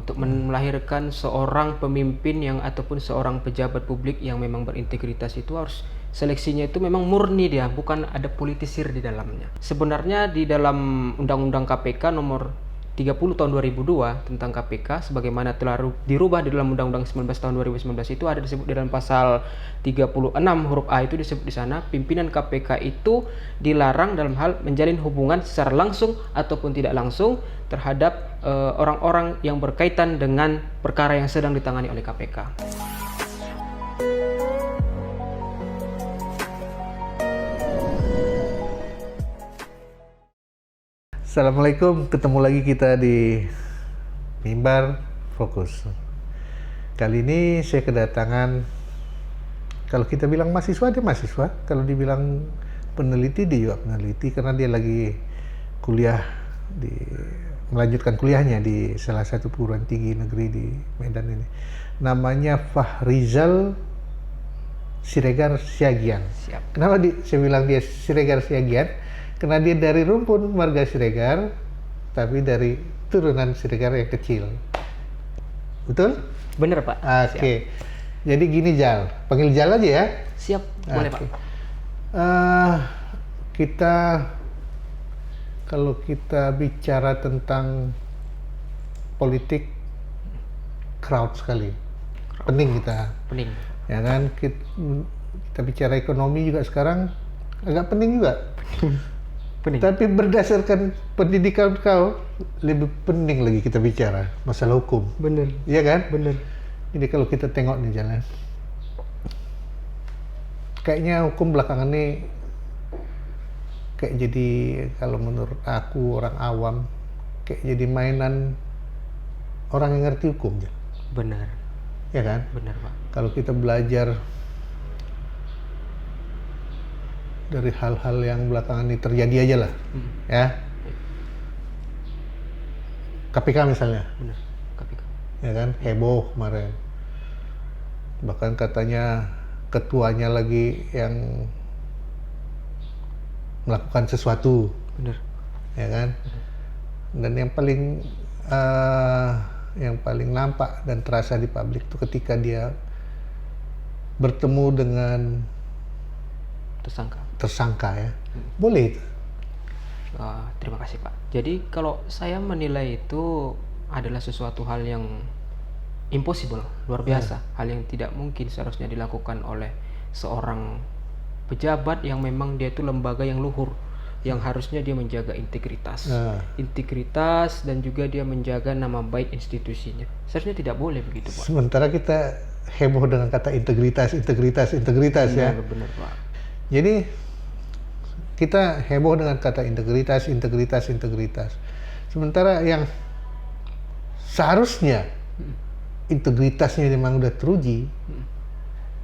untuk melahirkan seorang pemimpin yang ataupun seorang pejabat publik yang memang berintegritas itu harus seleksinya itu memang murni dia, bukan ada politisir di dalamnya. Sebenarnya di dalam Undang-Undang KPK nomor 30 tahun 2002 tentang KPK sebagaimana telah dirubah di dalam Undang-Undang 19 tahun 2019 itu ada disebut di dalam pasal 36 huruf A itu disebut di sana pimpinan KPK itu dilarang dalam hal menjalin hubungan secara langsung ataupun tidak langsung terhadap orang-orang yang berkaitan dengan perkara yang sedang ditangani oleh KPK. Assalamualaikum, ketemu lagi kita di Mimbar Fokus. Kali ini saya kedatangan, kalau kita bilang mahasiswa, dia mahasiswa. Kalau dibilang peneliti, dia juga peneliti karena dia lagi kuliah, melanjutkan kuliahnya di salah satu perguruan tinggi negeri di Medan ini. Namanya Fahrizal Siregar Siagian. Siap. Kenapa saya bilang dia Siregar Siagian? Karena dia dari rumpun marga Siregar, tapi dari turunan Siregar yang kecil. Betul? Bener Pak. Oke. Jadi gini Jal, panggil Jal aja ya. Siap, boleh Pak. Kalau kita bicara tentang politik, crowd sekali. Pening kita. Pening. Ya kan, kita bicara ekonomi juga sekarang agak pening juga. Pening. Tapi berdasarkan pendidikan kau, lebih pening lagi kita bicara masalah hukum. Bener. Iya kan? Bener. Jadi kalau kita tengok nih jalan, kayaknya hukum belakangan ini kayak jadi, kalau menurut aku orang awam, kayak jadi mainan orang yang ngerti hukum. Bener. Ya kan? Bener Pak. Kalau kita belajar dari hal-hal yang belakangan ini terjadi aja lah, ya. KPK misalnya, Bener. KPK. ya kan, heboh kemarin. Bahkan katanya ketuanya lagi yang melakukan sesuatu, Bener. ya kan. Dan yang paling nampak dan terasa di publik itu ketika dia bertemu dengan tersangka ya. Boleh itu. Terima kasih Pak. Jadi kalau saya menilai itu adalah sesuatu hal yang impossible, luar biasa, hal yang tidak mungkin seharusnya dilakukan oleh seorang pejabat yang memang dia itu lembaga yang luhur, yang harusnya dia menjaga integritas, integritas dan juga dia menjaga nama baik institusinya. Seharusnya tidak boleh begitu Pak. Sementara kita heboh dengan kata integritas ya. Benar Pak. Jadi kita heboh dengan kata integritas. Sementara yang seharusnya integritasnya memang udah teruji,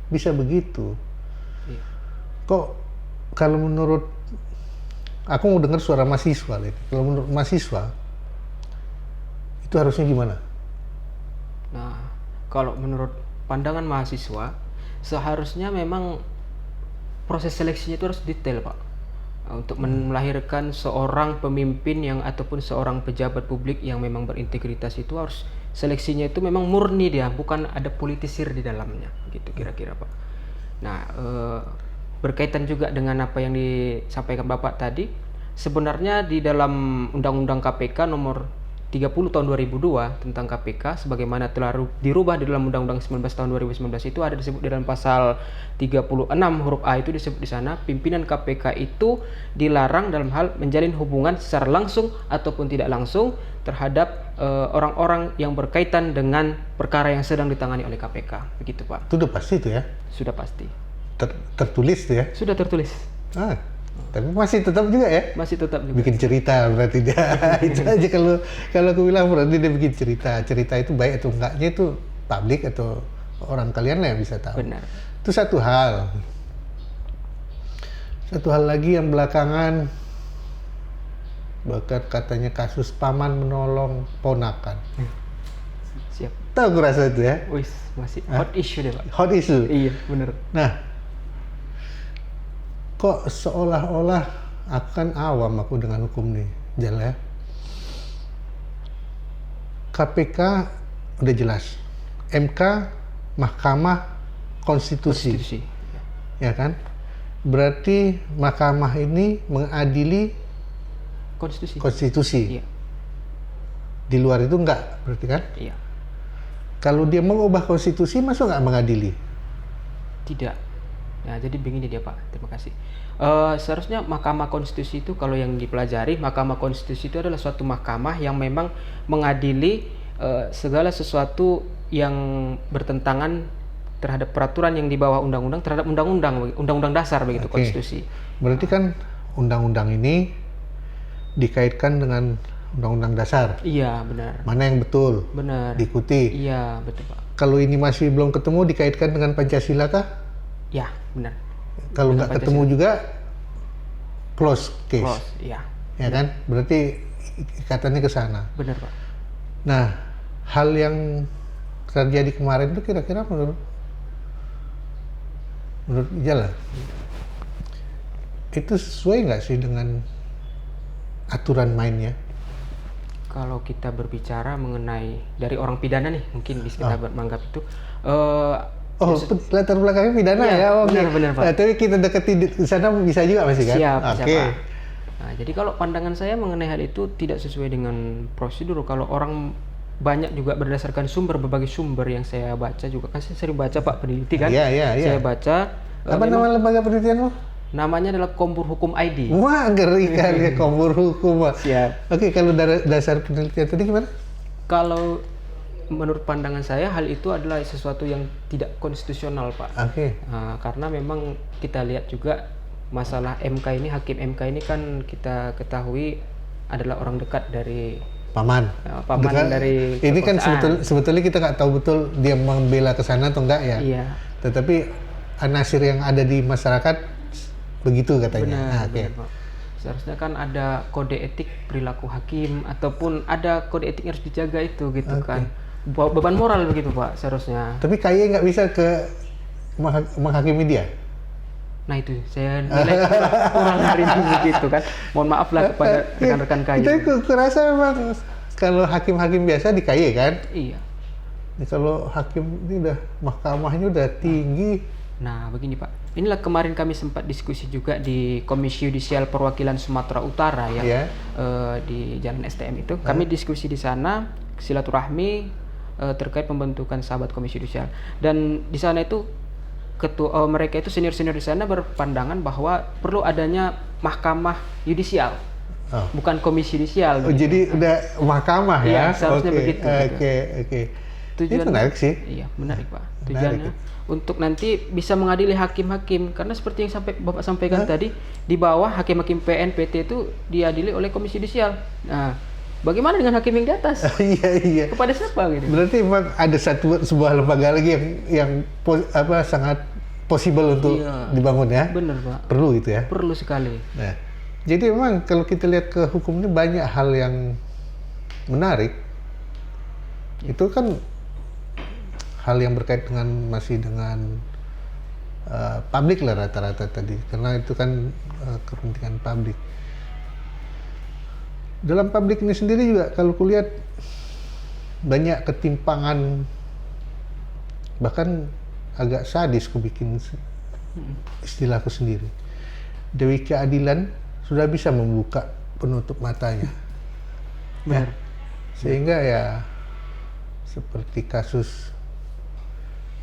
bisa begitu. Iya. Kok kalau menurut aku mau dengar suara mahasiswa, kalau menurut mahasiswa itu harusnya gimana? Nah, kalau menurut pandangan mahasiswa, seharusnya memang proses seleksinya itu harus detail Pak. Untuk melahirkan seorang pemimpin yang ataupun seorang pejabat publik yang memang berintegritas itu harus seleksinya itu memang murni dia, bukan ada politisir di dalamnya, gitu kira-kira Pak. Nah, berkaitan juga dengan apa yang disampaikan Bapak tadi, sebenarnya di dalam Undang-Undang KPK nomor 30 tahun 2002 tentang KPK sebagaimana telah dirubah di dalam Undang-Undang 19 tahun 2019 itu ada disebut di dalam pasal 36 huruf A itu disebut di sana pimpinan KPK itu dilarang dalam hal menjalin hubungan secara langsung ataupun tidak langsung terhadap orang-orang yang berkaitan dengan perkara yang sedang ditangani oleh KPK. Begitu Pak. Itu udah pasti itu ya? Sudah pasti. Tertulis tuh ya? Sudah tertulis. Tapi masih tetap juga ya? Masih tetap juga. Bikin cerita berarti dia. Itu aja kalau aku bilang berarti dia bikin cerita. Cerita itu baik atau enggaknya itu publik atau orang kalian lah yang bisa tahu. Benar. Itu satu hal. Satu hal lagi yang belakangan, bahkan katanya kasus paman menolong ponakan. Siap. Tahu aku rasa itu ya? Wis, masih hot issue deh Pak. Hot issue. Iya, benar. Nah, kok seolah-olah akan awam aku dengan hukum nih, Jal ya. KPK udah jelas. MK Mahkamah Konstitusi. Konstitusi. Ya kan? Berarti mahkamah ini mengadili konstitusi. Iya. Di luar itu enggak, berarti kan? Iya. Kalau dia mengubah konstitusi, masuk nggak mengadili? Tidak. Nah, jadi begini dia Pak, terima kasih. Seharusnya Mahkamah Konstitusi itu kalau yang dipelajari, Mahkamah Konstitusi itu adalah suatu mahkamah yang memang mengadili segala sesuatu yang bertentangan terhadap peraturan yang di bawah undang-undang, terhadap undang-undang dasar begitu, Oke. konstitusi. Berarti kan undang-undang ini dikaitkan dengan undang-undang dasar. Iya, benar. Mana yang betul Benar. diikuti? Iya, betul Pak. Kalau ini masih belum ketemu, dikaitkan dengan Pancasila kah? Ya, benar. Kalau Dengan nggak ketemu juga, close case. Close, iya. Ya kan? Berarti ikatannya ke sana. Benar Pak. Nah, hal yang terjadi kemarin itu kira-kira menurut Ijal, itu sesuai nggak sih dengan aturan mainnya? Kalau kita berbicara mengenai dari orang pidana nih, mungkin bisa kita menganggap itu Oh, latar belakangnya pidana Iya, ya? Oke. benar, Pak. Nah, tapi kita deketi di sana bisa juga masih kan? siap, Oke. siap, Pak. Nah, jadi kalau pandangan saya mengenai hal itu tidak sesuai dengan prosedur. Kalau orang banyak juga berdasarkan berbagai sumber yang saya baca juga, kan saya sering baca Pak, peneliti kan? Iya, iya, iya. Saya baca Apa nama lembaga penelitianmu? namanya adalah Kompur Hukum ID. Wah, ngeri kali kompor hukum, Pak. Siap. Oke, kalau dasar penelitian tadi gimana? Kalau menurut pandangan saya hal itu adalah sesuatu yang tidak konstitusional Pak. Oke. Karena memang kita lihat juga masalah MK ini, hakim MK ini kan kita ketahui adalah orang dekat dari Paman. paman Dekat- dari ini kan kekuasaan. sebetulnya kita nggak tahu betul dia membela ke sana atau enggak ya. Iya, Tetapi anasir yang ada di masyarakat begitu katanya. benar, Nah, oke. benar Pak. Seharusnya kan ada kode etik perilaku hakim ataupun ada kode etik yang harus dijaga itu gitu kan. Beban moral begitu Pak seharusnya. Tapi KY nggak bisa ke menghakimi dia. Nah itu saya nilai kurang hari ini begitu kan. Mohon maaf lah kepada rekan-rekan KY. Tapi kurasa memang kalau hakim-hakim biasa di KY kan. Iya. Ini kalau hakim ini udah mahkamahnya udah tinggi. Nah, begini Pak. Inilah kemarin kami sempat diskusi juga di Komisi Yudisial Perwakilan Sumatera Utara ya, Iya. di Jalan STM itu. Kami diskusi di sana, silaturahmi terkait pembentukan sahabat Komisi Yudisial. Dan di sana itu ketua mereka itu senior-senior di sana berpandangan bahwa perlu adanya mahkamah yudisial, Oh. bukan komisi yudisial. Oh, jadi udah mahkamah ya? Iya, seharusnya Oke, begitu, Oke, oke. Itu menarik sih. Iya, menarik Pak. Menarik, Tujuannya ya. untuk nanti bisa mengadili hakim-hakim, karena seperti yang Bapak sampaikan tadi, di bawah hakim-hakim PN, PT itu diadili oleh komisi yudisial. Nah, bagaimana dengan hakim yang di atas? Iya, iya. Kepada siapa gitu? Berarti memang ada sebuah lembaga lagi yang sangat possible untuk Iya. dibangun ya. Benar Pak. Perlu itu ya. Perlu sekali. Nah, jadi memang kalau kita lihat ke hukum ini banyak hal yang menarik. Itu kan hal yang berkait dengan masih dengan publik lah rata-rata tadi, karena itu kan kepentingan publik. Dalam publik ini sendiri juga kalau kulihat banyak ketimpangan, bahkan agak sadis ku bikin istilahku sendiri. Dewi Keadilan sudah bisa membuka penutup matanya. Benar. Sehingga ya seperti kasus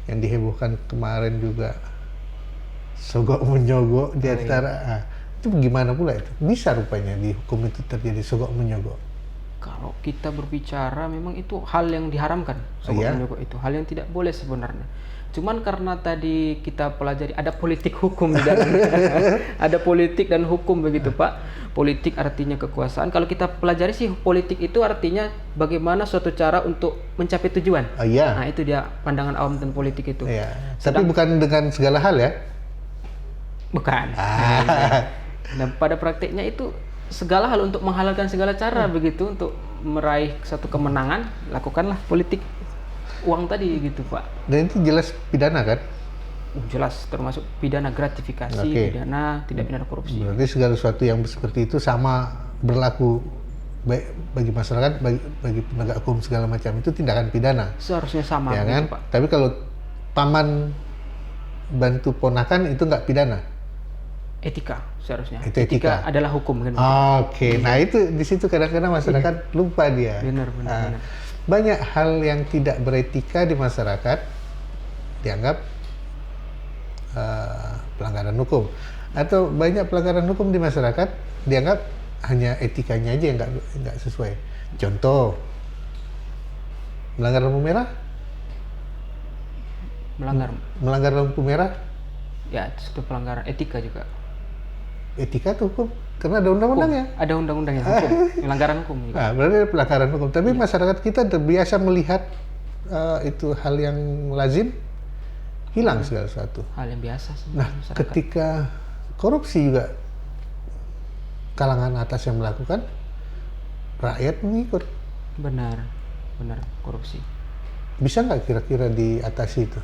yang dihebohkan kemarin juga sogok menyogok di antara itu gimana pula itu? Bisa rupanya di hukum itu terjadi sogok menyogok. Kalau kita berbicara memang itu hal yang diharamkan, sogok menyogok itu hal yang tidak boleh sebenarnya. Cuman karena tadi kita pelajari ada politik hukum di dalamnya, ada politik dan hukum begitu Pak. Politik artinya kekuasaan. Kalau kita pelajari sih politik itu artinya bagaimana suatu cara untuk mencapai tujuan. Oh iya. Nah itu dia pandangan awam tentang politik itu. Iya. Tapi bukan dengan segala hal ya. Bukan. Nah pada praktiknya itu segala hal untuk menghalalkan segala cara begitu untuk meraih satu kemenangan, lakukanlah politik uang tadi gitu Pak. Dan itu jelas pidana kan? Jelas termasuk pidana gratifikasi, Oke. pidana tidak pidana korupsi. Berarti segala sesuatu yang seperti itu sama berlaku baik bagi masyarakat, bagi penegak hukum segala macam itu tindakan pidana, Seharusnya sama ya begitu, kan? Pak. Tapi kalau paman bantu ponakan itu nggak pidana. Etika seharusnya. Itu etika. adalah hukum kan. Oke, nah itu di situ kadang-kadang masyarakat lupa dia. Benar. Banyak hal yang tidak beretika di masyarakat dianggap pelanggaran hukum, atau banyak pelanggaran hukum di masyarakat dianggap hanya etikanya aja yang nggak sesuai. Contoh, melanggar lampu merah, melanggar lampu merah, Ya, itu pelanggaran etika juga. etika itu hukum karena ada undang-undangnya. Ada undang-undangnya hukum, pelanggaran hukum juga. Nah, berarti ada pelanggaran hukum. Tapi masyarakat kita terbiasa melihat itu hal yang lazim, hilang segala sesuatu. Hal yang biasa sih. Nah, masyarakat. ketika korupsi juga kalangan atas yang melakukan, rakyat mengikut. Benar korupsi. Bisa nggak kira-kira diatasi itu?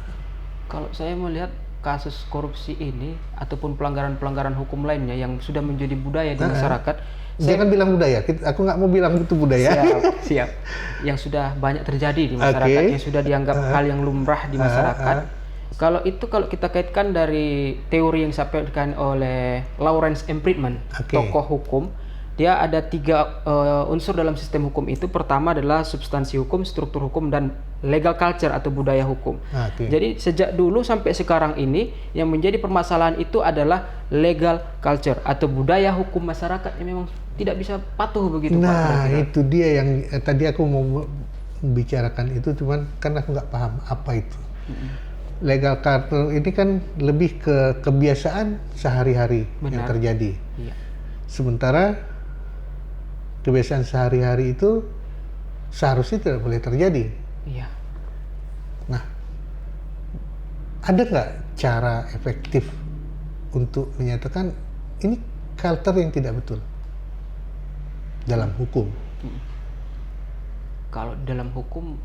Kalau saya melihat kasus korupsi ini ataupun pelanggaran-pelanggaran hukum lainnya yang sudah menjadi budaya di masyarakat, Jangan bilang budaya. Aku nggak mau bilang itu budaya. siap. Yang sudah banyak terjadi di masyarakat, yang sudah dianggap hal yang lumrah di masyarakat. Kalau kita kaitkan dari teori yang disampaikan oleh Lawrence M. Friedman, tokoh hukum, dia ada 3 unsur dalam sistem hukum itu. Pertama adalah substansi hukum, struktur hukum, dan legal culture atau budaya hukum. Jadi sejak dulu sampai sekarang ini yang menjadi permasalahan itu adalah legal culture atau budaya hukum masyarakat yang memang tidak bisa patuh begitu, Pak. Nah, itu dia yang tadi aku mau membicarakan itu, cuman kan aku nggak paham apa itu. Legal culture ini kan lebih ke kebiasaan sehari-hari yang terjadi. Iya. Sementara kebiasaan sehari-hari itu seharusnya tidak boleh terjadi. Iya. Nah, ada nggak cara efektif untuk menyatakan ini culture yang tidak betul dalam hukum? Kalau dalam hukum,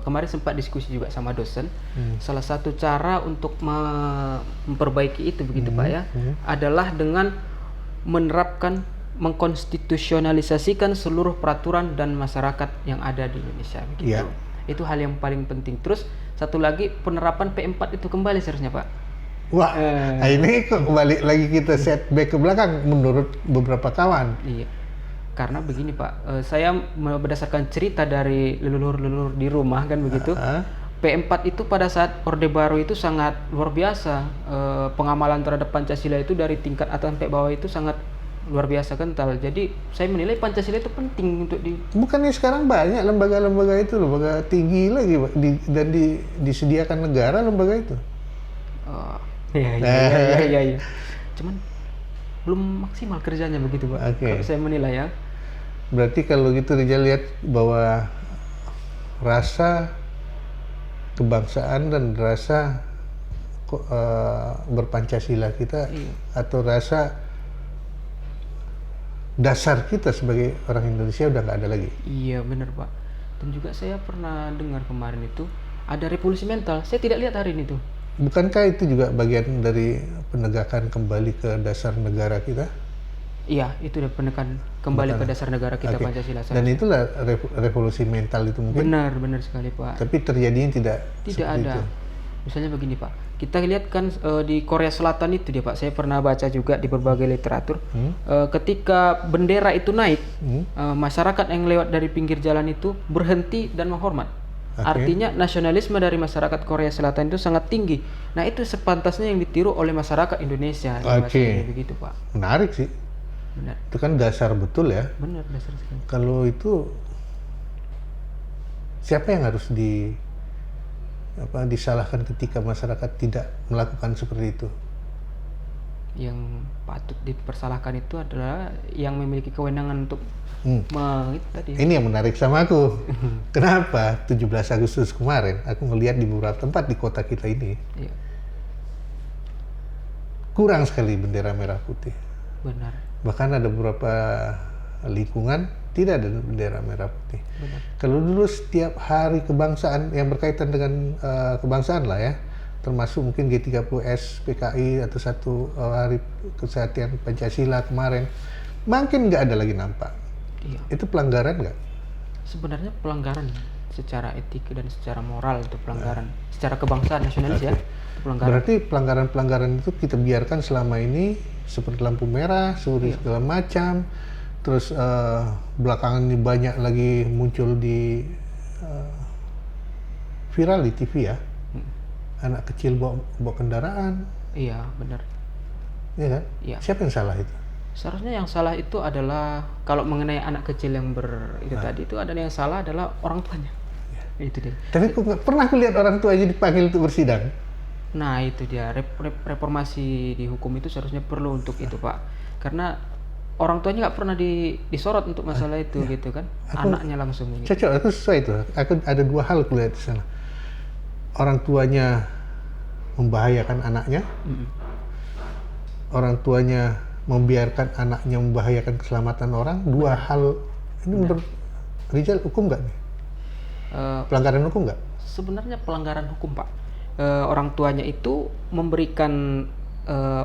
kemarin sempat diskusi juga sama dosen. Salah satu cara untuk memperbaiki itu begitu Pak ya, adalah dengan menerapkan, mengkonstitusionalisasikan seluruh peraturan dan masyarakat yang ada di Indonesia begitu. Itu hal yang paling penting. Terus satu lagi, penerapan P4 itu kembali seharusnya Pak. Wah, ini kok kembali lagi kita setback ke belakang menurut beberapa kawan. Iya. Karena begini Pak, saya berdasarkan cerita dari leluhur-leluhur di rumah kan begitu. P4 itu pada saat Orde Baru itu sangat luar biasa. Pengamalan terhadap Pancasila itu dari tingkat atas sampai bawah itu sangat luar biasa kental. Jadi saya menilai Pancasila itu penting untuk Bukannya sekarang banyak lembaga-lembaga itu, lembaga tinggi lagi dan disediakan negara lembaga itu. Iya. Cuman belum maksimal kerjanya begitu Pak. Kalau saya menilai ya. Berarti kalau gitu Rizal lihat bahwa rasa kebangsaan dan rasa berpancasila kita, atau rasa dasar kita sebagai orang Indonesia udah nggak ada lagi. Iya benar Pak. Dan juga saya pernah dengar kemarin itu ada revolusi mental. Saya tidak lihat hari ini tuh. Bukankah itu juga bagian dari penegakan kembali ke dasar negara kita? Iya, itu udah penekan kembali ke dasar negara kita, Pancasila. Dan itulah revolusi mental itu mungkin. Benar sekali Pak. Tapi terjadinya tidak ada. Itu. Misalnya begini Pak, kita lihat kan di Korea Selatan itu dia Pak, saya pernah baca juga di berbagai literatur. Ketika bendera itu naik, masyarakat yang lewat dari pinggir jalan itu berhenti dan menghormat. Artinya nasionalisme dari masyarakat Korea Selatan itu sangat tinggi. Nah itu sepantasnya yang ditiru oleh masyarakat Indonesia. Begitu Pak. Menarik sih. Benar. Itu kan dasar betul ya. Benar, dasar sekali. Kalau itu siapa yang harus disalahkan ketika masyarakat tidak melakukan seperti itu? Yang patut dipersalahkan itu adalah yang memiliki kewenangan untuk Ini yang menarik sama aku. Kenapa 17 Agustus kemarin aku ngelihat di beberapa tempat di kota kita ini kurang sekali bendera merah putih. Benar. Bahkan ada beberapa lingkungan tidak ada bendera merah putih. Benar. Kalau dulu setiap hari kebangsaan yang berkaitan dengan kebangsaan lah ya, termasuk mungkin G30S, PKI atau satu hari kesehatan Pancasila kemarin, makin nggak ada lagi nampak. Iya. Itu pelanggaran nggak? Sebenarnya pelanggaran secara etik dan secara moral itu pelanggaran. Secara kebangsaan nasionalis ya, itu pelanggaran. Berarti pelanggaran-pelanggaran itu kita biarkan selama ini seperti lampu merah, seperti segala macam. Terus belakangan ini banyak lagi muncul di viral di TV ya. Anak kecil bawa kendaraan. Iya, benar. Iya kan? Iya. Siapa yang salah itu? Seharusnya yang salah itu adalah kalau mengenai anak kecil yang itu tadi itu adalah yang salah adalah orang tuanya. Itu dia. Tapi kok nggak pernah kulihat orang tuanya dipanggil untuk bersidang. Nah itu dia reformasi di hukum itu seharusnya perlu untuk itu Pak, karena orang tuanya nggak pernah disorot untuk masalah itu gitu kan, anaknya langsung gitu. Cocok, aku sesuai itu. Aku ada dua hal kulihat di sana. Orang tuanya membahayakan anaknya, orang tuanya membiarkan anaknya membahayakan keselamatan orang. Dua hal ini menurut Rizal hukum nggak nih? Pelanggaran hukum nggak? Sebenarnya pelanggaran hukum Pak. Orang tuanya itu memberikan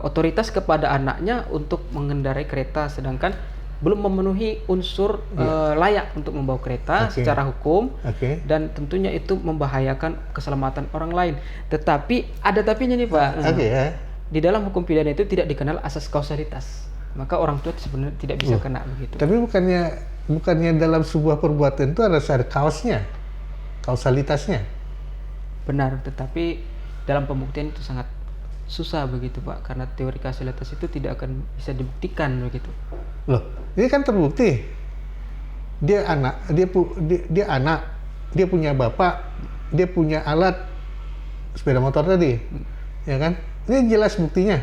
otoritas kepada anaknya untuk mengendarai kereta, sedangkan belum memenuhi unsur layak untuk membawa kereta secara hukum, dan tentunya itu membahayakan keselamatan orang lain. Tetapi ada tapinya nih Pak. Di dalam hukum pidana itu tidak dikenal asas kausalitas, maka orang tua sebenarnya tidak bisa kena begitu. Tapi bukannya dalam sebuah perbuatan itu harus ada kausalitasnya. Benar, tetapi dalam pembuktian itu sangat susah begitu Pak, karena teori kausalitas itu tidak akan bisa dibuktikan begitu. Loh, ini kan terbukti. Dia anak, dia anak, dia punya bapak, dia punya alat sepeda motor tadi, ya kan? Ini jelas buktinya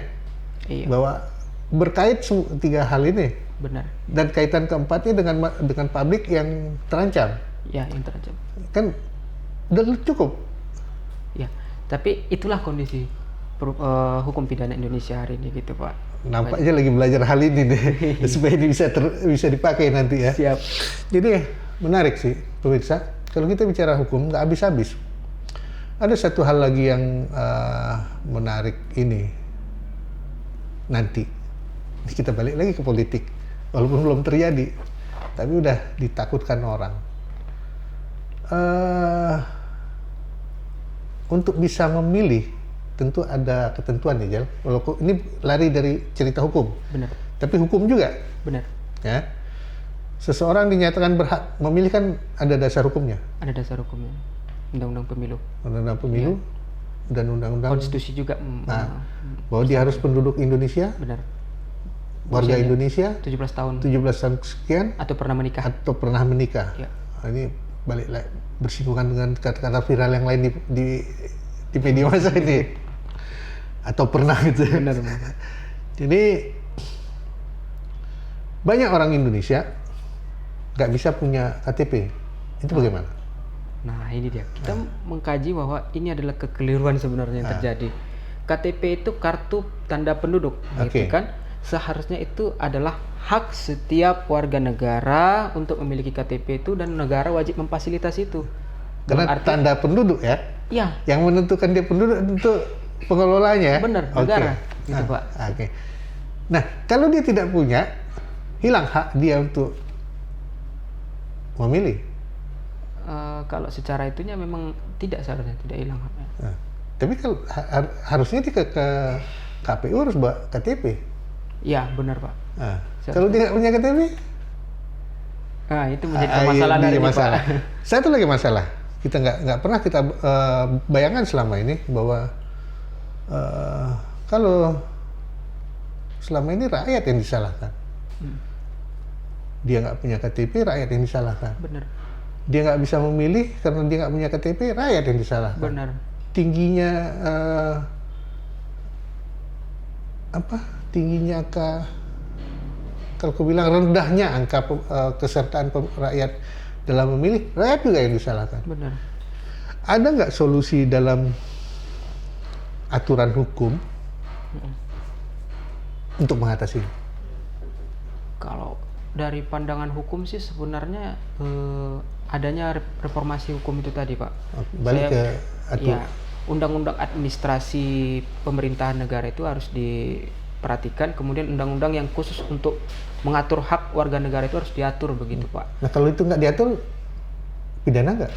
bahwa berkait tiga hal ini. Benar. Dan kaitan keempatnya dengan publik yang terancam. Ya, yang terancam. Kan udah cukup. Ya, tapi itulah kondisi hukum pidana Indonesia hari ini gitu Pak. Nampaknya lagi belajar hal ini deh, supaya ini bisa dipakai nanti ya. Siap. Jadi menarik sih pemirsa. Kalau kita bicara hukum nggak habis-habis. Ada satu hal lagi yang menarik ini nanti. Kita balik lagi ke politik, walaupun belum terjadi, tapi udah ditakutkan orang. Untuk bisa memilih, tentu ada ketentuan ya, Jal. Walaupun ini lari dari cerita hukum. Benar. Tapi hukum juga. Benar. Ya. Seseorang dinyatakan berhak memilih kan ada dasar hukumnya. Ada dasar hukumnya. Undang-undang pemilu. Undang-undang pemilu dan undang-undang konstitusi juga. Bahwa dia harus penduduk Indonesia. Benar. Warga Indonesia. 17 tahun. 17 tahun sekian. Atau pernah menikah. Ya. Nah, ini balik bersinggungan dengan kata-kata viral yang lain di media massa ini. Atau pernah gitu. Benar. Jadi banyak orang Indonesia nggak bisa punya KTP. Itu bagaimana? Nah ini dia, kita mengkaji bahwa ini adalah kekeliruan sebenarnya yang terjadi. KTP itu kartu tanda penduduk, gitu kan? Seharusnya itu adalah hak setiap warga negara untuk memiliki KTP itu, dan negara wajib memfasilitasi itu. Karena tanda penduduk ya? Iya. Yang menentukan dia penduduk tentu pengelolanya. Benar, negara, gitu Pak. Nah, kalau dia tidak punya, hilang hak dia untuk memilih. Kalau secara itunya memang seharusnya tidak hilang haknya. Tapi kalau harusnya dia ke KPU harus bawa KTP. Iya benar Pak. Kalau dia nggak punya KTP, itu menjadi masalah dari masalah. Satu lagi masalah, kita nggak pernah kita bayangkan selama ini bahwa kalau selama ini rakyat yang disalahkan. Dia nggak punya KTP, rakyat yang disalahkan. Benar. Dia nggak bisa memilih karena dia nggak punya KTP, rakyat yang disalahkan. Benar. Tingginya tingginya angka, kalau aku bilang rendahnya angka kesertaan rakyat dalam memilih, rakyat juga yang disalahkan. Benar. Ada nggak solusi dalam aturan hukum untuk mengatasi ini? Kalau dari pandangan hukum sih sebenarnya adanya reformasi hukum itu tadi Pak. Balik ke undang-undang administrasi pemerintahan negara itu harus diperhatikan, kemudian undang-undang yang khusus untuk mengatur hak warga negara itu harus diatur begitu Pak. Nah kalau itu nggak diatur, pidana nggak?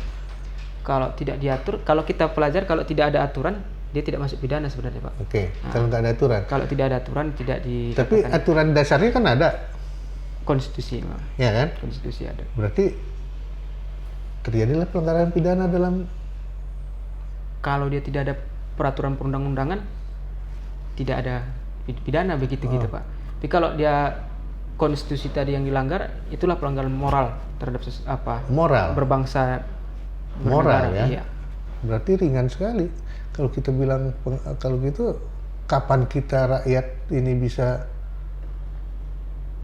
Kalau tidak diatur, kalau kita pelajari kalau tidak ada aturan, dia tidak masuk pidana sebenarnya Pak. Oke, kalau nggak ada aturan. Kalau tidak ada aturan, tidak Tapi aturan dasarnya kan ada, konstitusi, Pak. ya kan? Konstitusi ada. Berarti terjadilah pelanggaran pidana dalam. Kalau dia tidak ada peraturan perundang-undangan, tidak ada pidana begitu gitu Pak. Tapi kalau dia konstitusi tadi yang dilanggar, itulah pelanggaran moral terhadap Moral. berbangsa, Moral bernegara. ya. Iya. Berarti ringan sekali. Kalau kita bilang kalau gitu, kapan kita rakyat ini bisa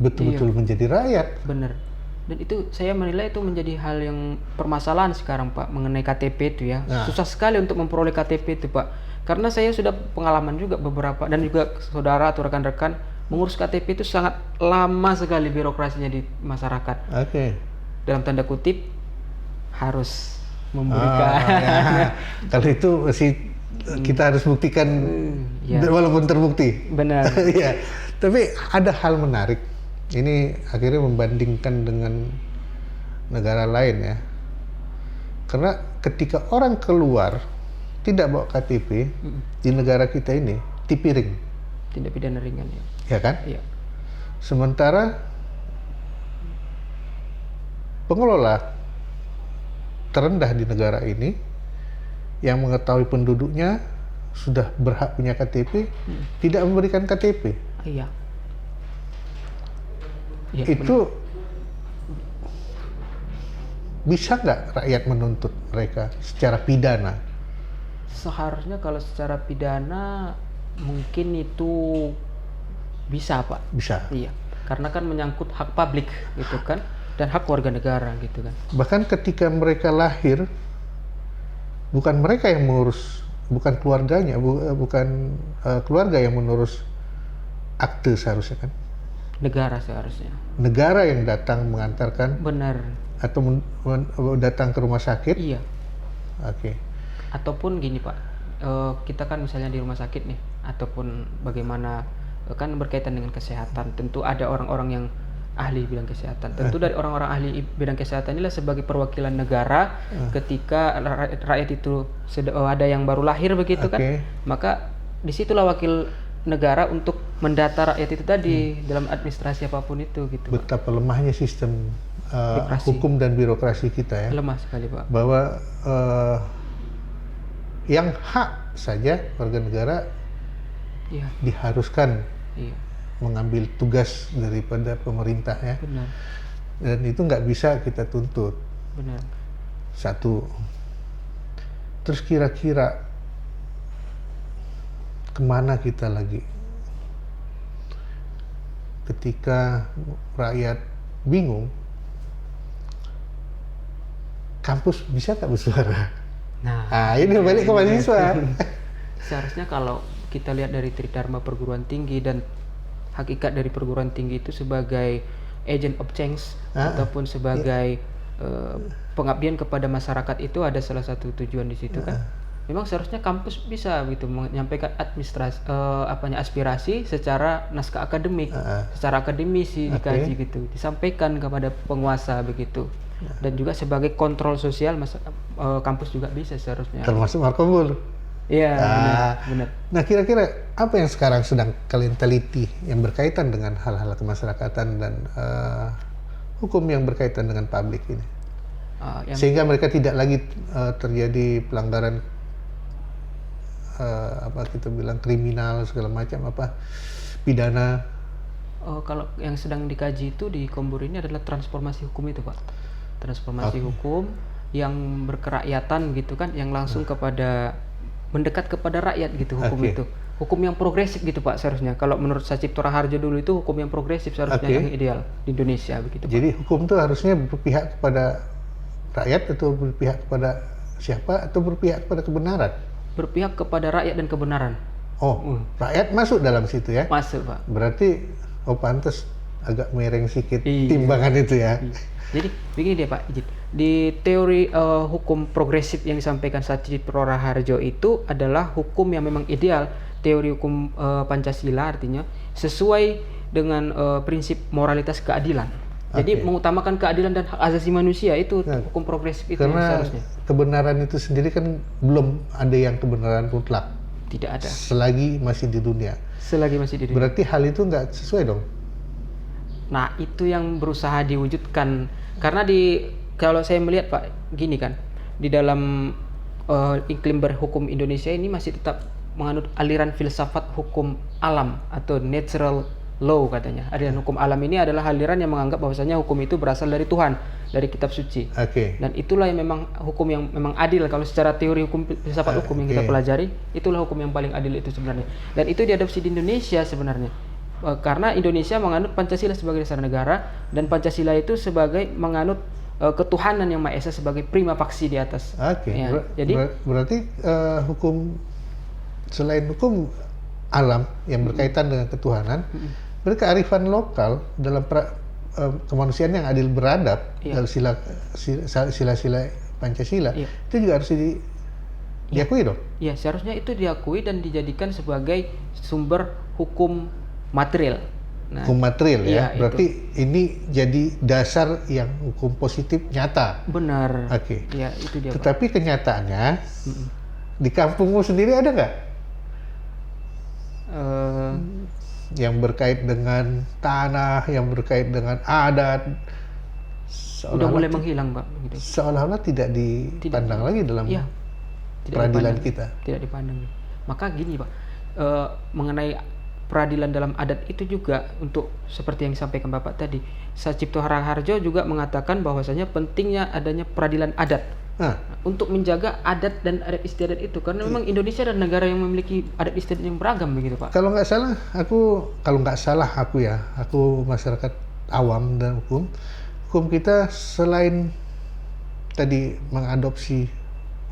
betul-betul menjadi rakyat? Benar. Dan itu saya menilai itu menjadi hal yang permasalahan sekarang Pak mengenai KTP itu ya. Nah. Susah sekali untuk memperoleh KTP itu Pak. Karena saya sudah pengalaman juga beberapa dan juga saudara atau rekan-rekan mengurus KTP itu sangat lama sekali birokrasinya di masyarakat. Oke. Dalam tanda kutip harus memberikan. Ya. Kalau itu masih kita harus buktikan ya. walaupun terbukti. Benar. Ya. Tapi ada hal menarik. Ini akhirnya membandingkan dengan negara lain ya. Karena ketika orang keluar tidak bawa KTP di negara kita ini dipiring. Tindak pidana ringan ya. Ya kan? Iya. Sementara pengelola terendah di negara ini yang mengetahui penduduknya sudah berhak punya KTP tidak memberikan KTP. Iya. Ya, Itu bisa nggak rakyat menuntut mereka secara pidana? seharusnya kalau secara pidana mungkin itu bisa Pak. Bisa. Iya. Karena kan menyangkut hak publik gitu kan dan hak warga negara gitu kan. Bahkan ketika mereka lahir, bukan mereka yang mengurus, bukan keluarganya, bukan keluarga yang mengurus akte seharusnya kan? Negara seharusnya. Negara yang datang mengantarkan Benar. atau datang ke rumah sakit. Iya. Oke. Ataupun gini Pak, kita kan misalnya di rumah sakit nih, ataupun bagaimana kan berkaitan dengan kesehatan. Tentu ada orang-orang yang ahli bidang kesehatan. Tentu dari orang-orang ahli bidang kesehatan inilah sebagai perwakilan negara ketika rakyat itu ada yang baru lahir begitu kan, maka disitulah wakil negara untuk mendata rakyat itu tadi dalam administrasi apapun itu gitu. Betapa lemahnya sistem hukum dan birokrasi kita ya. Lemah sekali Pak. Bahwa yang hak saja warga negara Iya. diharuskan Iya. mengambil tugas daripada pemerintah ya. Benar. Dan itu nggak bisa kita tuntut. Benar. Satu. Terus kira-kira kemana kita lagi ketika rakyat bingung, kampus bisa tak bersuara? Nah, ini balik ke mahasiswa. Seharusnya kalau kita lihat dari Tridharma perguruan tinggi dan hakikat dari perguruan tinggi itu sebagai agent of change ataupun sebagai pengabdian kepada masyarakat, itu ada salah satu tujuan di situ kan. Memang seharusnya kampus bisa gitu menyampaikan aspirasi secara naskah akademik, secara akademisi dikaji gitu, disampaikan kepada penguasa begitu. Dan juga sebagai kontrol sosial kampus juga bisa seharusnya. Termasuk Markobull. Iya, benar. Nah, kira-kira apa yang sekarang sedang kalian teliti yang berkaitan dengan hal-hal kemasyarakatan dan hukum yang berkaitan dengan publik ini? Sehingga mereka tidak lagi terjadi pelanggaran kita bilang kriminal segala macam pidana. Kalau yang sedang dikaji itu di Kombur ini adalah transformasi hukum itu Pak. Transformasi hukum yang berkerakyatan gitu kan, yang langsung kepada mendekat kepada rakyat gitu hukum itu. Hukum yang progresif gitu Pak seharusnya. Kalau menurut Sacipto Raharjo dulu itu hukum yang progresif seharusnya yang ideal di Indonesia begitu Pak. Jadi hukum itu harusnya berpihak kepada rakyat atau berpihak kepada siapa atau berpihak kepada kebenaran? Berpihak kepada rakyat dan kebenaran. Rakyat masuk dalam situ ya? Masuk Pak. Berarti pantas agak miring sedikit timbangan itu ya. Jadi begini deh Pak, di teori hukum progresif yang disampaikan Sacipto Raharjo itu adalah hukum yang memang ideal teori hukum Pancasila, artinya sesuai dengan prinsip moralitas keadilan. Jadi mengutamakan keadilan dan hak asasi manusia itu hukum progresif itu Karena seharusnya. kebenaran itu sendiri kan belum ada yang kebenaran mutlak Tidak ada selagi masih di dunia. selagi masih di dunia. Berarti hal itu nggak sesuai dong. Nah, itu yang berusaha diwujudkan. Karena kalau saya melihat Pak, gini kan, di dalam iklim berhukum Indonesia ini masih tetap menganut aliran filsafat hukum alam atau natural law katanya. Aliran hukum alam ini adalah aliran yang menganggap bahwasanya hukum itu berasal dari Tuhan, dari kitab suci. Oke. Dan itulah yang memang hukum yang memang adil. Kalau secara teori hukum filsafat hukum yang kita pelajari, itulah hukum yang paling adil itu sebenarnya. Dan itu diadopsi di Indonesia sebenarnya. Karena Indonesia menganut Pancasila sebagai dasar negara, dan Pancasila itu sebagai menganut ketuhanan yang Maha Esa sebagai prima facie di atas. Oke. Ya, jadi berarti hukum selain hukum alam yang berkaitan dengan ketuhanan, berarti kearifan lokal dalam kemanusiaan yang adil beradab dalam sila-sila Pancasila itu juga harus diakui dong. Ya, seharusnya itu diakui dan dijadikan sebagai sumber hukum material. Nah, hukum material ya, iya, berarti ini jadi dasar yang hukum positif nyata. benar. Oke. Ya, itu dia, Pak. Tetapi kenyataannya di kampungmu sendiri ada nggak yang berkait dengan tanah, yang berkait dengan adat? Udah mulai menghilang, Pak. Gitu. Seolah-olah tidak dipandang lagi dalam Iya, peradilan kita. Tidak dipandang. Maka gini, Pak, mengenai peradilan dalam adat itu juga, untuk seperti yang disampaikan Bapak tadi, Sacipto Raharjo juga mengatakan bahwasanya pentingnya adanya peradilan adat untuk menjaga adat dan adat istiadat itu, karena memang Indonesia adalah negara yang memiliki adat istiadat yang beragam begitu, Pak. Kalau nggak salah aku masyarakat awam dan hukum kita selain tadi mengadopsi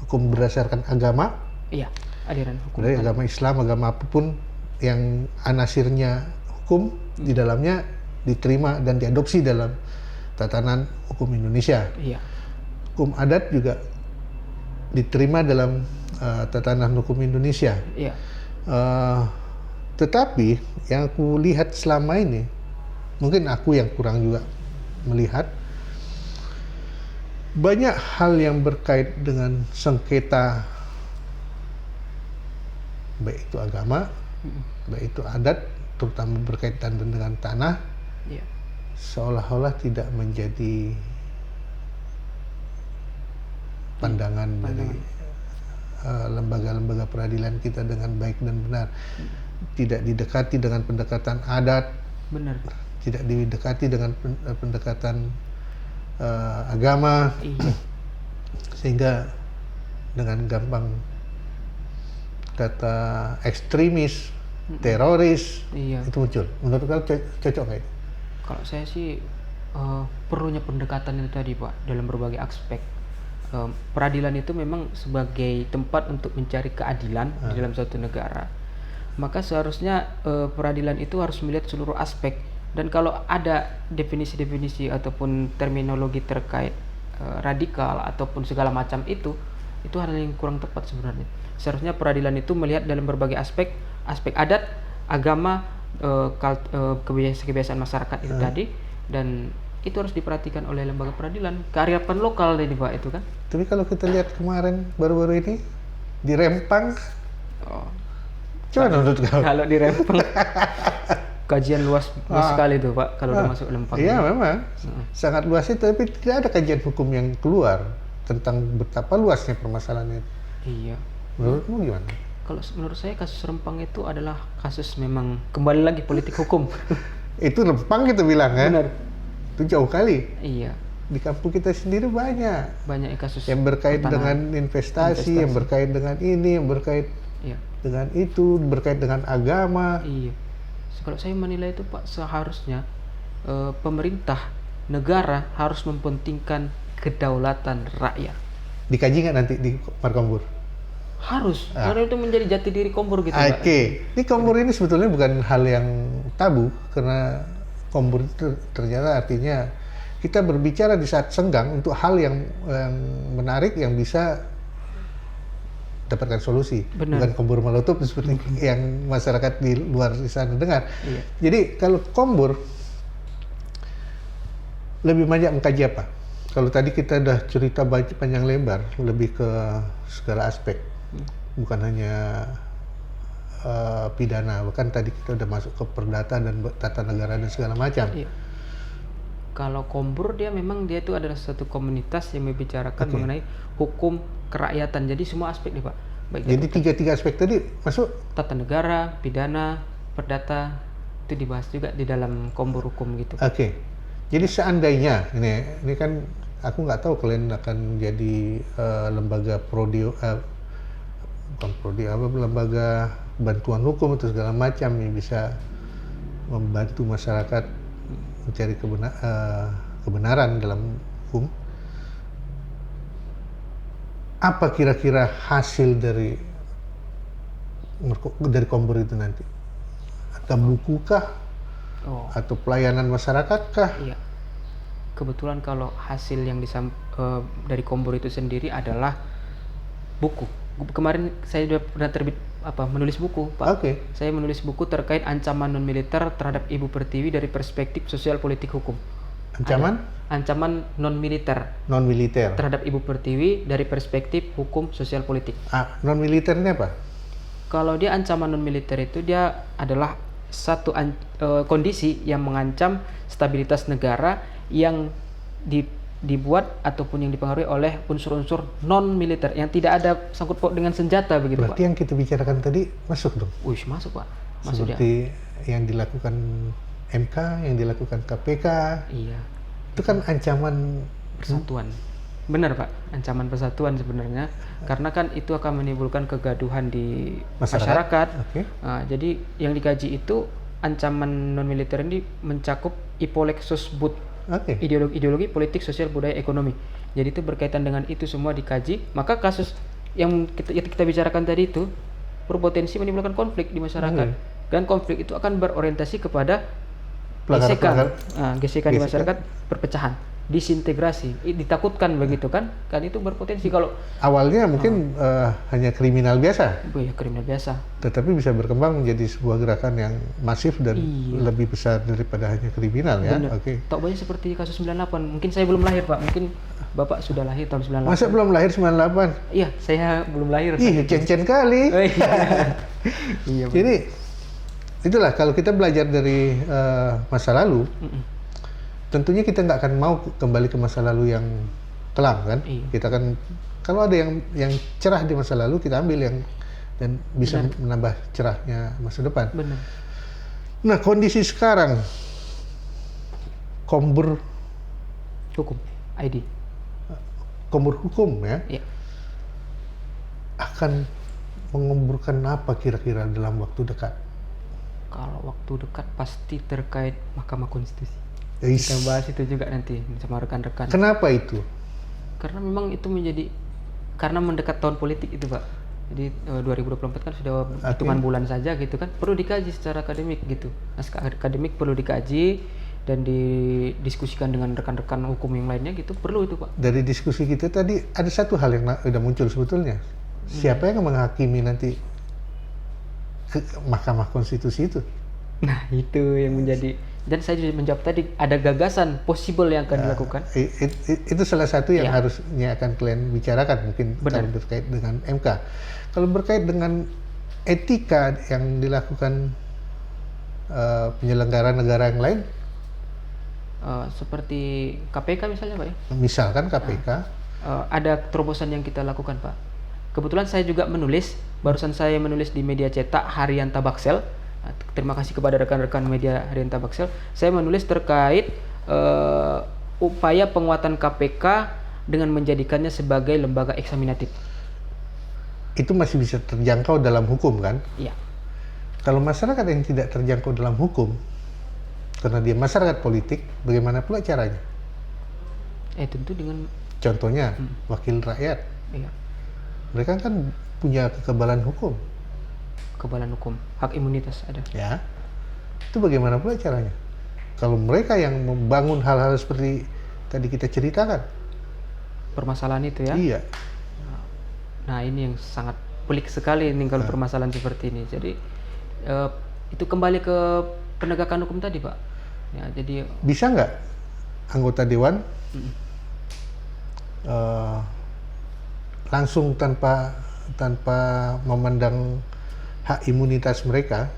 hukum berdasarkan agama, Iya, aliran hukum. dari agama Islam, agama apapun yang anasirnya hukum di dalamnya diterima dan diadopsi dalam tatanan hukum Indonesia. Iya. Hukum adat juga diterima dalam tatanan hukum Indonesia. Iya. Tetapi yang aku lihat selama ini, mungkin aku yang kurang juga melihat, banyak hal yang berkait dengan sengketa, baik itu agama, baik itu adat, terutama berkaitan dengan tanah, Iya. seolah-olah tidak menjadi pandangan dari lembaga-lembaga peradilan kita dengan baik dan benar. Tidak didekati dengan pendekatan adat, Benar. tidak didekati dengan pendekatan agama, Iya. sehingga dengan gampang kata ekstremis, teroris Iya. itu muncul. Menurut kalian cocok nggak itu? Kalau saya sih perlunya pendekatan itu tadi, Pak, dalam berbagai aspek. Peradilan itu memang sebagai tempat untuk mencari keadilan di dalam suatu negara. Maka seharusnya peradilan itu harus melihat seluruh aspek. Dan kalau ada definisi-definisi ataupun terminologi terkait radikal ataupun segala macam itu hal yang kurang tepat sebenarnya. Seharusnya peradilan itu melihat dalam berbagai aspek adat, agama, kebiasaan masyarakat itu tadi, dan itu harus diperhatikan oleh lembaga peradilan. Kearifan lokal ini, Pak, itu kan. Tapi kalau kita lihat kemarin baru-baru ini di Rempang, coba menurut kau? Kalau di Rempang kajian luas sekali tuh, Pak, kalau udah masuk Lempang. Iya, memang sangat luas itu, tapi tidak ada kajian hukum yang keluar tentang betapa luasnya permasalahan itu. Iya. Menurutmu gimana? Kalau menurut saya kasus Rempang itu adalah kasus memang kembali lagi politik hukum. Itu Rempang kita bilang kan? Benar. Itu jauh kali. Iya. Di kampung kita sendiri banyak Kasus yang berkait pertanahan. dengan investasi, yang berkait dengan ini, yang berkait Iya. dengan itu, berkait dengan agama. Iya. Kalau saya menilai itu, Pak, seharusnya pemerintah negara harus mempentingkan kedaulatan rakyat. Dikaji nggak nanti di Markombur? Harus, karena itu menjadi jati diri Kombur gitu, Pak. Oke, ini Kombur ini sebetulnya bukan hal yang tabu, karena Kombur itu ternyata artinya kita berbicara di saat senggang untuk hal yang menarik, yang bisa dapatkan solusi, Benar. bukan kombur molotov seperti yang masyarakat di luar sana dengar. Iya. Jadi kalau kombur lebih banyak mengkaji apa? Kalau tadi kita udah cerita panjang lebar, lebih ke segala aspek, bukan hanya pidana, bahkan tadi kita udah masuk ke perdata dan tata negara dan segala macam. Iya. Kalau kombur dia itu adalah satu komunitas yang membicarakan Oke. mengenai hukum kerakyatan. Jadi semua aspek nih Pak. Baik Jadi itu tiga aspek tadi masuk. tata negara, pidana, perdata itu dibahas juga di dalam kombur hukum gitu. Oke. Jadi seandainya ini kan aku nggak tahu kalian akan jadi lembaga bukan prodi lembaga bantuan hukum atau segala macam yang bisa membantu masyarakat mencari kebenaran dalam hukum. Apa kira-kira hasil dari kombur itu nanti? Ada buku kah? Oh. Atau pelayanan masyarakat kah? Iya. Kebetulan kalau hasil yang dari kombur itu sendiri adalah buku. Kemarin saya sudah pernah menulis buku, Pak. Oke. Saya menulis buku terkait ancaman non militer terhadap Ibu Pertiwi dari perspektif sosial politik hukum. Ancaman Ancaman non militer non militer. terhadap Ibu Pertiwi dari perspektif hukum sosial politik. Non militer ini apa? Kalau dia ancaman non militer itu dia adalah satu kondisi yang mengancam stabilitas negara yang dibuat ataupun yang dipengaruhi oleh unsur-unsur non militer yang tidak ada sangkut paut dengan senjata begitu Berarti Pak. yang kita bicarakan tadi masuk dong. Wih, masuk Pak. Masuk dia. Seperti yang dilakukan MK, yang dilakukan KPK, Iya, itu kan ancaman. persatuan. Benar Pak, ancaman persatuan sebenarnya karena kan itu akan menimbulkan kegaduhan di masyarakat. Oke. Nah, jadi yang dikaji itu ancaman non militer ini mencakup Ipolexos But, Oke. ideologi politik, sosial, budaya, ekonomi. Jadi itu berkaitan dengan itu semua dikaji. Maka kasus yang kita bicarakan tadi itu berpotensi menimbulkan konflik di masyarakat. Dan konflik itu akan berorientasi kepada gesekan di Gesekan. masyarakat, perpecahan, disintegrasi, ditakutkan begitu kan itu berpotensi kalau Awalnya mungkin hanya kriminal biasa, ya kriminal biasa. tetapi bisa berkembang menjadi sebuah gerakan yang masif dan Iya. lebih besar daripada hanya kriminal ya. Benar. Oke. Tak banyak seperti kasus 98. Mungkin saya belum lahir Pak, mungkin Bapak sudah lahir tahun 98. Masa belum lahir 98? Iya, saya belum lahir. Ih, cen-cen kali. Oh, iya. Iya, Pak. Jadi itulah kalau kita belajar dari masa lalu, tentunya kita nggak akan mau kembali ke masa lalu yang kelam kan. Iya. Kita kan kalau ada yang cerah di masa lalu kita ambil yang dan bisa menambah cerahnya masa depan. Benar. Nah kondisi sekarang kombur Hukum ID. hukum ya Iya. akan mengemburkan apa kira-kira dalam waktu dekat? Kalau waktu dekat pasti terkait Mahkamah Konstitusi. Is. Kita bahas itu juga nanti sama rekan-rekan. Kenapa itu? Karena memang itu karena mendekat tahun politik itu Pak. Jadi 2024 kan sudah hitungan bulan saja gitu kan. Perlu dikaji secara akademik gitu. Naskah akademik perlu dikaji dan didiskusikan dengan rekan-rekan hukum yang lainnya gitu. Perlu itu Pak. Dari diskusi kita tadi ada satu hal yang sudah muncul sebetulnya. Siapa yang menghakimi nanti ke Mahkamah Konstitusi itu? Nah itu yang menjadi, dan saya juga menjawab tadi ada gagasan possible yang akan dilakukan. Itu salah satu yang Ya. harusnya akan kalian bicarakan mungkin. Benar. Kalau berkait dengan MK. Kalau berkait dengan etika yang dilakukan penyelenggara negara yang lain, Seperti KPK misalnya Pak ya. misalkan KPK, Ada terobosan yang kita lakukan Pak. Kebetulan saya juga barusan saya menulis di media cetak Harian Tabaksel. Terima kasih kepada rekan-rekan media Harian Tabaksel. Saya menulis terkait upaya penguatan KPK dengan menjadikannya sebagai lembaga eksaminatif. itu masih bisa terjangkau dalam hukum kan? Iya. Kalau masyarakat yang tidak terjangkau dalam hukum, karena dia masyarakat politik, bagaimana pula caranya? Tentu dengan Contohnya, wakil rakyat. iya, Mereka kan punya kekebalan hukum. kekebalan hukum, hak imunitas ada. Ya, itu bagaimana pula caranya? Kalau mereka yang membangun hal-hal seperti tadi kita ceritakan, Permasalahan itu ya. iya, Nah ini yang sangat pelik sekali nih kalau permasalahan seperti ini. Jadi itu kembali ke penegakan hukum tadi, Pak. Ya, jadi Bisa nggak anggota dewan langsung tanpa memandang hak imunitas mereka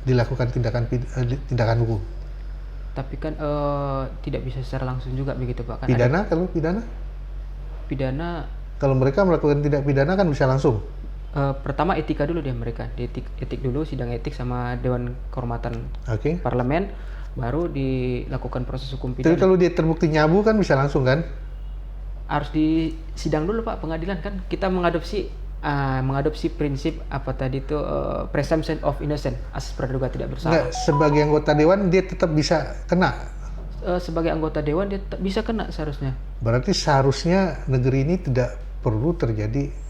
dilakukan tindakan hukum? tapi kan tidak bisa secara langsung juga begitu, Pak. Kan Pidana, kalau pidana? pidana Kalau mereka melakukan tindak pidana kan bisa langsung. pertama etika dulu dia mereka, etik dulu, sidang etik sama Dewan Kehormatan Oke. Parlemen, baru dilakukan proses hukum Tapi pidana. kalau dia terbukti nyabu kan bisa langsung kan? Harus di sidang dulu, Pak, pengadilan kan. Kita mengadopsi prinsip apa tadi itu presumption of innocence, asas praduga tidak bersalah. Enggak, sebagai anggota dewan dia tetap bisa kena. Sebagai anggota dewan dia bisa kena seharusnya. Berarti seharusnya negeri ini tidak perlu terjadi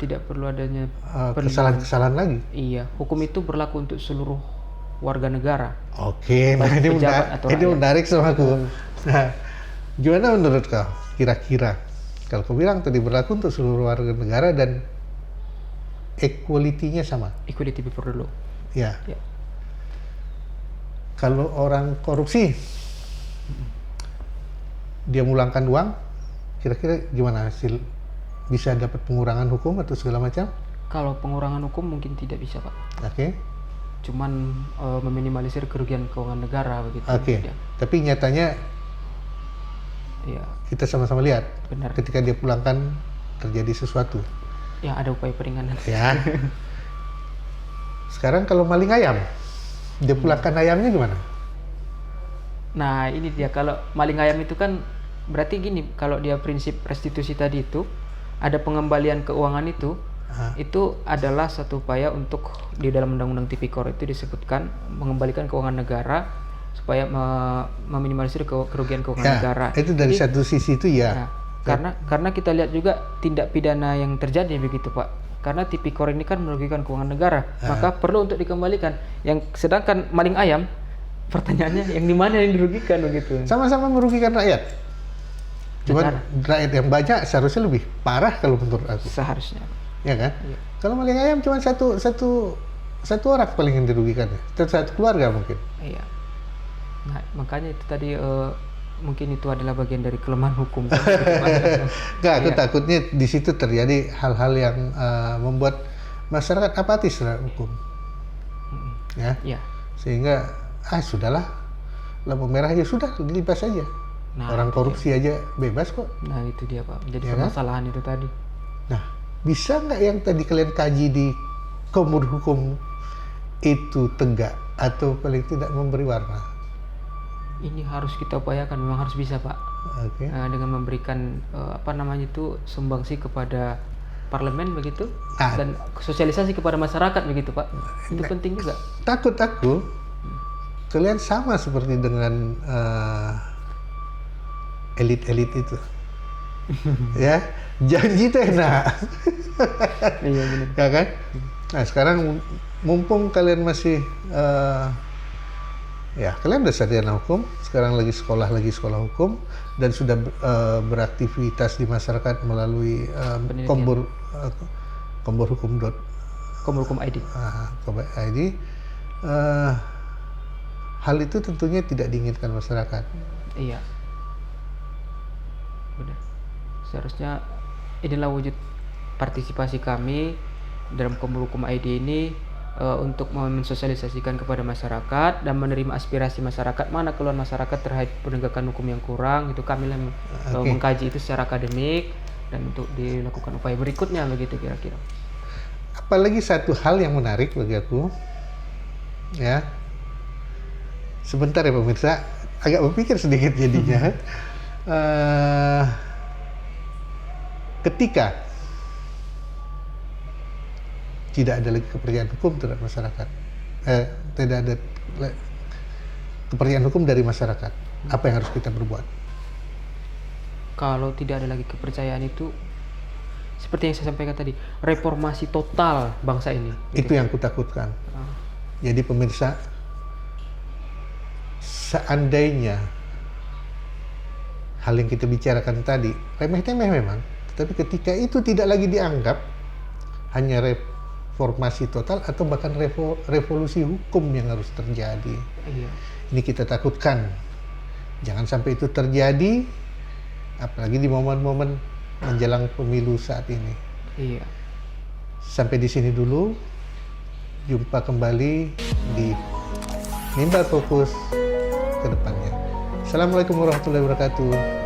Tidak perlu adanya kesalahan-kesalahan lagi. Iya, hukum itu berlaku untuk seluruh warga negara. Oke, nah ini pejabat atau ini rakyat. menarik sama aku. Nah, gimana menurut kau? Kira-kira kalau kau bilang tadi berlaku untuk seluruh warga negara dan equality-nya sama. Equality before the law. Ya. Ya. Kalau orang korupsi, dia mulangkan uang, kira-kira gimana hasil? Bisa dapat pengurangan hukum atau segala macam? Kalau pengurangan hukum mungkin tidak bisa, Pak. Oke. Cuman meminimalisir kerugian keuangan negara begitu. Oke. Ya. Tapi nyatanya Iya, kita sama-sama lihat benar. ketika dia pulangkan terjadi sesuatu. Ya, ada upaya peringanan. Ya. Sekarang kalau maling ayam, dia pulangkan ayamnya gimana? Nah, ini dia, kalau maling ayam itu kan berarti gini, kalau dia prinsip restitusi tadi itu ada pengembalian keuangan itu adalah satu upaya untuk di dalam Undang-Undang Tipikor itu disebutkan mengembalikan keuangan negara supaya meminimalisir kerugian keuangan negara. Itu dari Jadi, satu sisi itu ya. nah, karena kita lihat juga tindak pidana yang terjadi begitu, Pak. Karena Tipikor ini kan merugikan keuangan negara, maka perlu untuk dikembalikan. Yang sedangkan maling ayam, pertanyaannya yang di mana yang dirugikan begitu? Sama-sama merugikan rakyat. Cuman rakyat yang banyak seharusnya lebih parah kalau menurut aku. Seharusnya. Ya kan? Iya. Kalau maling ayam cuma satu orang paling yang dirugikan, satu keluarga mungkin. Iya. Nah, makanya itu tadi mungkin itu adalah bagian dari kelemahan hukum. Enggak, aku takutnya di situ terjadi hal-hal yang membuat masyarakat apatis terhadap hukum. Ya. Iya. Sehingga sudahlah, lampu merah ya sudah, dilibas saja. Nah, Orang korupsi aja bebas kok. Nah, itu dia, Pak. Menjadi Ya kan? permasalahan itu tadi. Nah, bisa nggak yang tadi kalian kaji di Komod Hukum itu tegak atau paling tidak memberi warna? Ini harus kita upayakan, memang harus bisa, Pak. Oke. Dengan memberikan sumbangsi kepada parlemen begitu, Nah. dan sosialisasi kepada masyarakat begitu, Pak. Itu penting juga. Takut aku kalian sama seperti dengan elit-elit itu. Ya, janji itu enak. Iya, benar. Ya kan? Nah, sekarang mumpung kalian masih ya, kalian udah sarjana hukum, sekarang lagi sekolah hukum dan sudah beraktivitas di masyarakat melalui Penelitian. komborhukum. Komhukum ID. ID. Hal itu tentunya tidak diinginkan masyarakat. Iya. Benar. Seharusnya inilah wujud partisipasi kami dalam Komhukum ID ini untuk mensosialisasikan kepada masyarakat dan menerima aspirasi masyarakat, mana keluhan masyarakat terhadap penegakan hukum yang kurang, itu kami lah mengkaji itu secara akademik dan untuk dilakukan upaya berikutnya begitu kira-kira. Apalagi satu hal yang menarik bagi aku, ya. Sebentar ya pemirsa, agak berpikir sedikit jadinya. Ketika tidak ada lagi kepercayaan hukum terhadap masyarakat, tidak ada kepercayaan hukum dari masyarakat, apa yang harus kita berbuat? Kalau tidak ada lagi kepercayaan itu, seperti yang saya sampaikan tadi, reformasi total bangsa ini. Itu yang kutakutkan. Jadi pemirsa, seandainya hal yang kita bicarakan tadi remeh-temeh memang, Tapi ketika itu tidak lagi dianggap, hanya reformasi total atau bahkan revolusi hukum yang harus terjadi. Iya. Ini kita takutkan. Jangan sampai itu terjadi, apalagi di momen-momen menjelang pemilu saat ini. Iya. Sampai di sini dulu. Jumpa kembali di Mimbar Fokus ke depannya. Assalamualaikum warahmatullahi wabarakatuh.